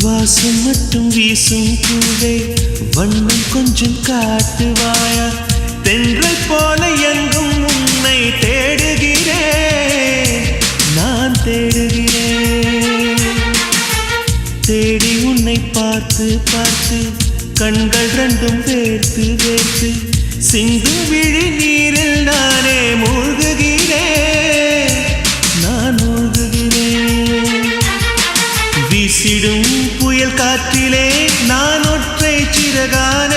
வாசம் மட்டும் வீசும் பூவே வண்ணம் கொஞ்சம் காட்டுவாயா தென்றல் போல எங்கும் உன்னை தேடுகிறேன் நான் தேடுகிறேன் தேடி உன்னை பார்த்து பார்த்து கண்கள் ரெண்டும் வேர்த்து வேர்த்து சிந்தும் விழி நீரில் நானே மூழ்குகிறேன் நான் மூழ்குகிறேன் வீசிடும் புயல் காற்றிலே நான் ஒற்றை சிறகான